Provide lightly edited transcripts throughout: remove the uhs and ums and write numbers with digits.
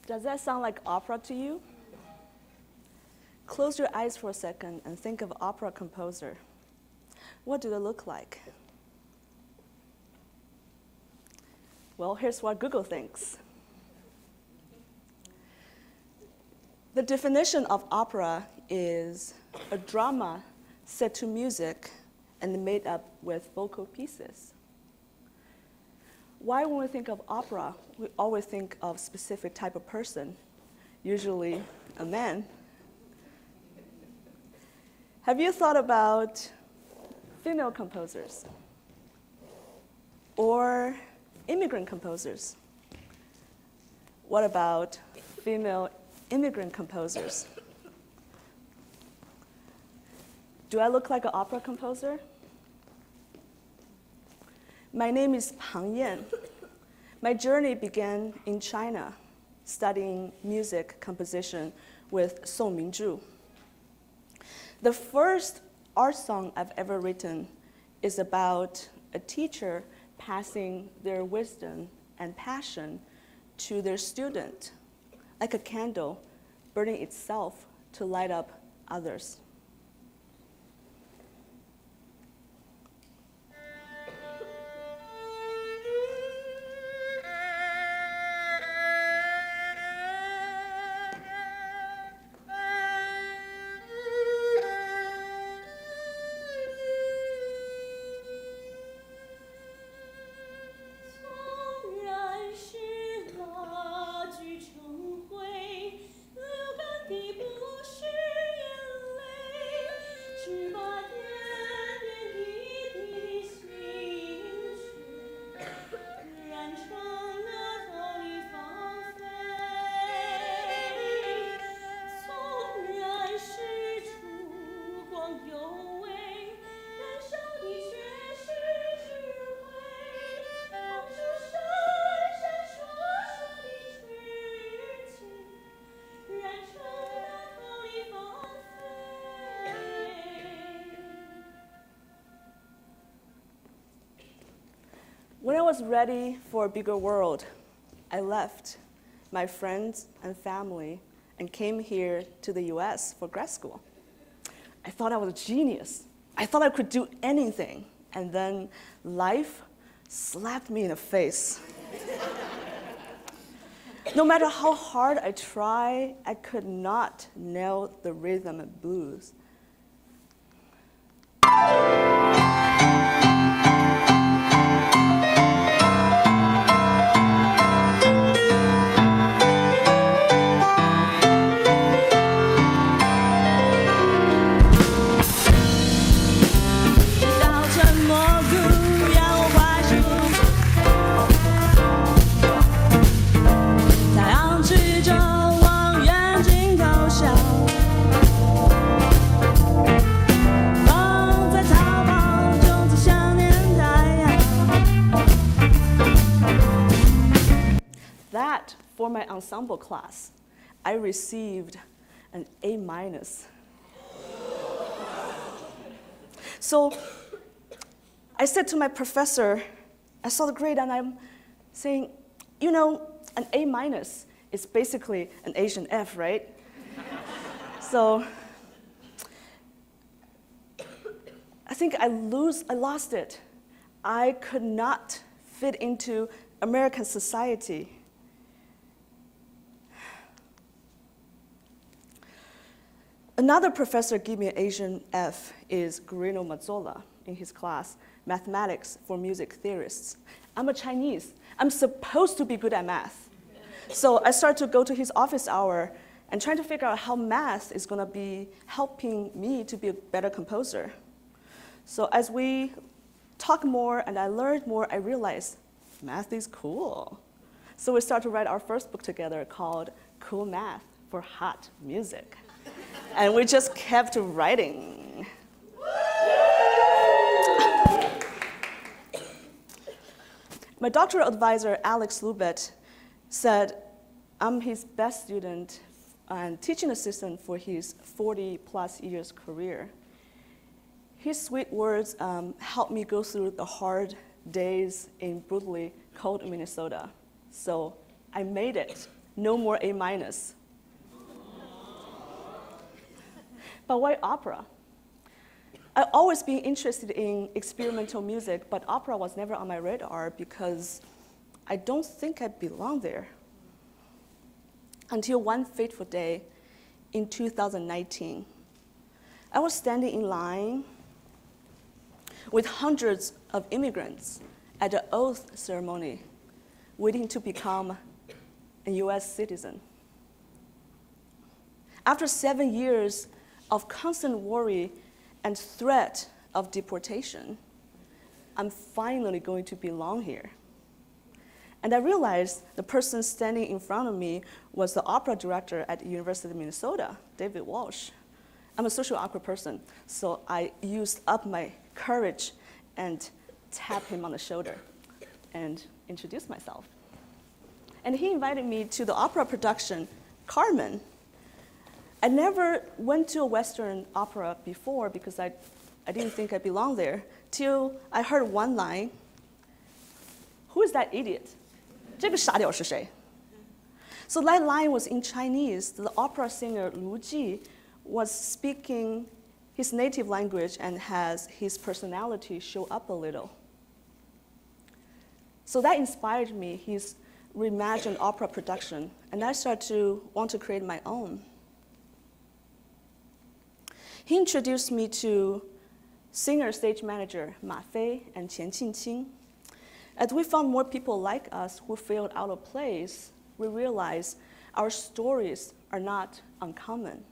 Does that sound like opera to you? Close your eyes for a second and think of opera composer. What do they look like? Well, here's what Google thinks. The definition of opera is a drama set to music and made up with vocal pieces. Why, when we think of opera, we always think of a specific type of person, usually a man? Have you thought about female composers or immigrant composers? What about female immigrant composers? Do I look like an opera composer? My name is Pang Yan. My journey began in China, studying music composition with Song Mingzhu. The first art song I've ever written is about a teacher passing their wisdom and passion to their student, like a candle burning itself to light up others. When I was ready for a bigger world, I left my friends and family and came here to the US for grad school. I thought I was a genius. I thought I could do anything. And then life slapped me in the face. No matter how hard I tried, I could not nail the rhythm and blues. For my ensemble class, I received an A-. So I said to my professor, I saw the grade and I'm saying, you know, an A- is basically an Asian F, right? So I think I lost it. I could not fit into American society. Another professor gave me an Asian F is Guerrino Mazzola in his class, Mathematics for Music Theorists. I'm a Chinese. I'm supposed to be good at math. So I started to go to his office hour and trying to figure out how math is going to be helping me to be a better composer. So as we talked more and I learned more, I realized math is cool. So we started to write our first book together called Cool Math for Hot Music. And we just kept writing. My doctoral advisor, Alex Lubet, said I'm his best student and teaching assistant for his 40-plus years career. His sweet words helped me go through the hard days in brutally cold Minnesota. So I made it no more A minus. But why opera? I've always been interested in experimental music, but opera was never on my radar because I don't think I belong there. Until one fateful day in 2019, I was standing in line with hundreds of immigrants at the oath ceremony, waiting to become a US citizen. After 7 years of constant worry and threat of deportation, I'm finally going to belong here. And I realized the person standing in front of me was the opera director at the University of Minnesota, David Walsh. I'm a social awkward person, so I used up my courage and tapped him on the shoulder and introduced myself. And he invited me to the opera production, Carmen. I never went to a Western opera before because I didn't think I belonged there, till I heard one line, "Who is that idiot? 这个傻屌是谁?" So that line was in Chinese. The opera singer Lu Ji was speaking his native language and has his personality show up a little. So that inspired me, his reimagined opera production, and I started to want to create my own. He introduced me to singer-stage manager Ma Fei and Qian Qingqing. As we found more people like us who felt out of place, we realized our stories are not uncommon.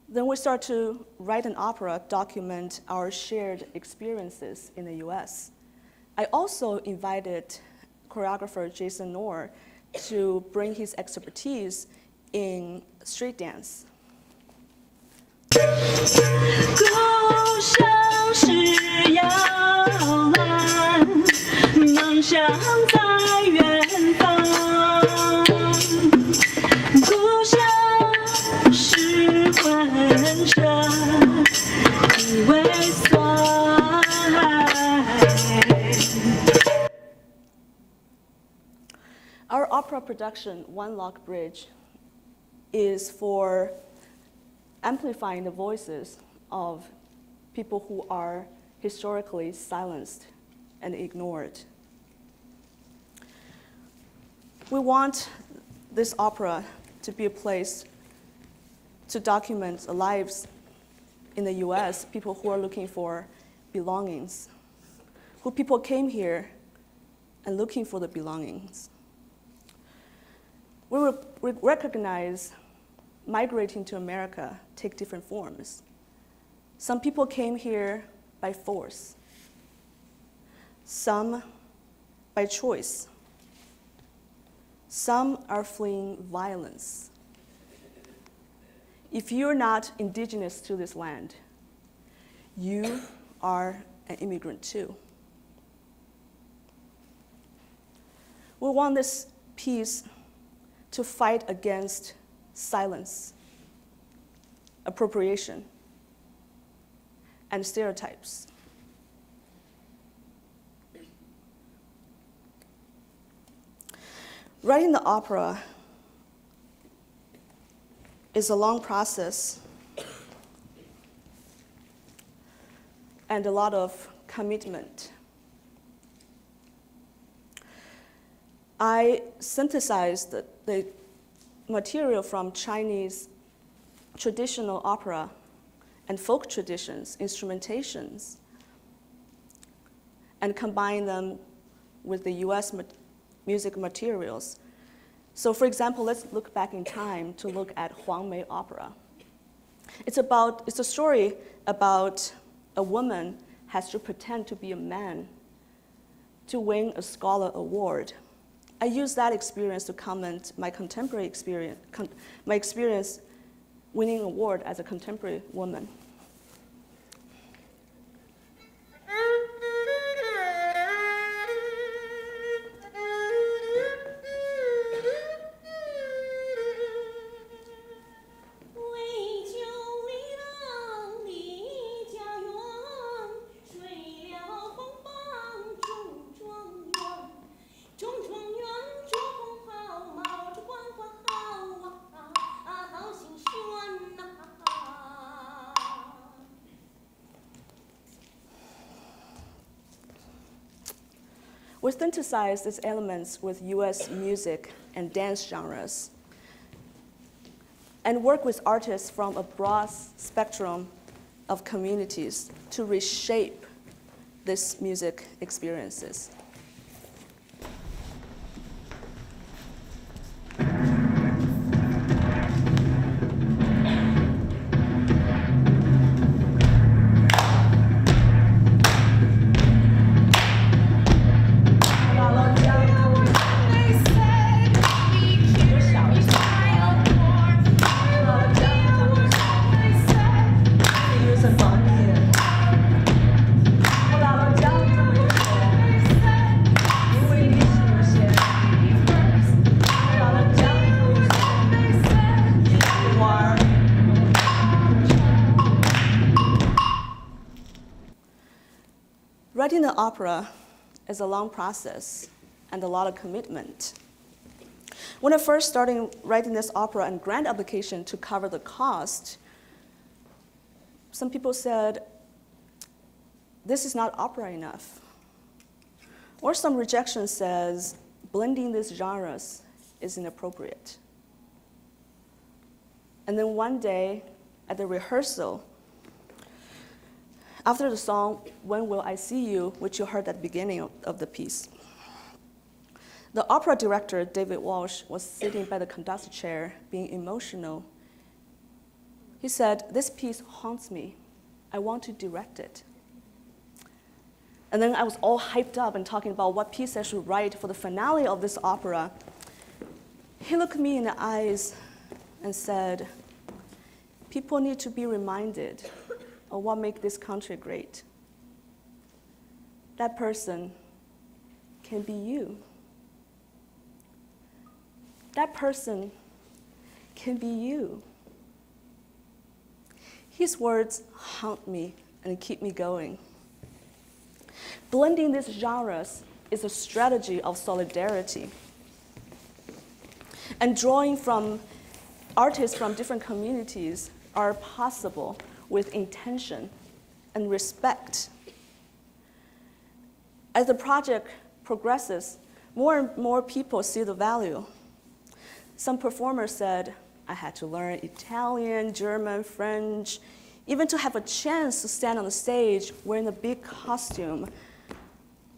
Then we started to write an opera, document our shared experiences in the US. I also invited choreographer Jason Knorr to bring his expertise in street dance. 故乡是摇篮，梦想在远方。故乡是魂声，体为所爱。 Our opera production, One Lock Bridge, is for amplifying the voices of people who are historically silenced and ignored. We want this opera to be a place to document the lives in the US, people who are looking for belongings, who people came here and looking for the belongings. We recognize migrating to America take different forms. Some people came here by force, some by choice. Some are fleeing violence. If you're not indigenous to this land, you are an immigrant too. We want this piece to fight against silence, appropriation, and stereotypes. Writing the opera is a long process and a lot of commitment. I synthesized the material from Chinese traditional opera and folk traditions, instrumentations, and combined them with the US music materials. So for example, let's look back in time to look at Huang Mei opera. It's a story about a woman has to pretend to be a man to win a scholar award. I use that experience to comment my contemporary experience, my experience winning an award as a contemporary woman. We synthesized these elements with US music and dance genres and work with artists from a broad spectrum of communities to reshape these music experiences. Writing an opera is a long process and a lot of commitment. When I first started writing this opera and grant application to cover the cost, some people said, this is not opera enough. Or some rejection says, blending these genres is inappropriate. And then one day at the rehearsal, after the song, When Will I See You, which you heard at the beginning of the piece, the opera director, David Walsh, was sitting by the conductor chair, being emotional. He said, this piece haunts me. I want to direct it. And then I was all hyped up and talking about what piece I should write for the finale of this opera. He looked me in the eyes and said, people need to be reminded of what makes this country great. That person can be you. That person can be you. His words haunt me and keep me going. Blending these genres is a strategy of solidarity. And drawing from artists from different communities are possible with intention and respect. As the project progresses, more and more people see the value. Some performers said, I had to learn Italian, German, French, even to have a chance to stand on the stage wearing a big costume.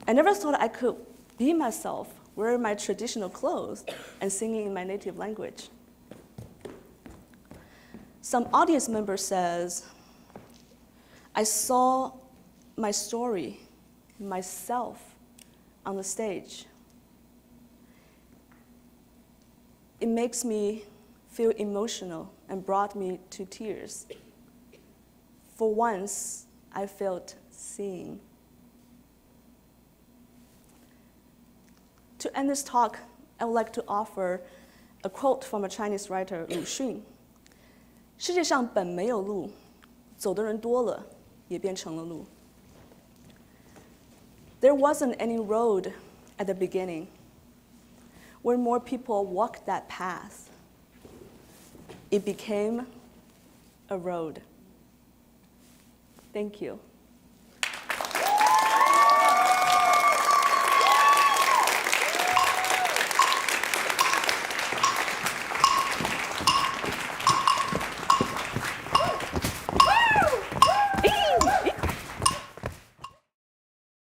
I never thought I could be myself, wearing my traditional clothes and singing in my native language. Some audience member says, I saw my story, myself, on the stage. It makes me feel emotional and brought me to tears. For once, I felt seen. To end this talk, I would like to offer a quote from a Chinese writer, Lu Xun. 世界上本没有路，走的人多了，也变成了路。There wasn't any road at the beginning. When more people walked that path, it became a road. Thank you.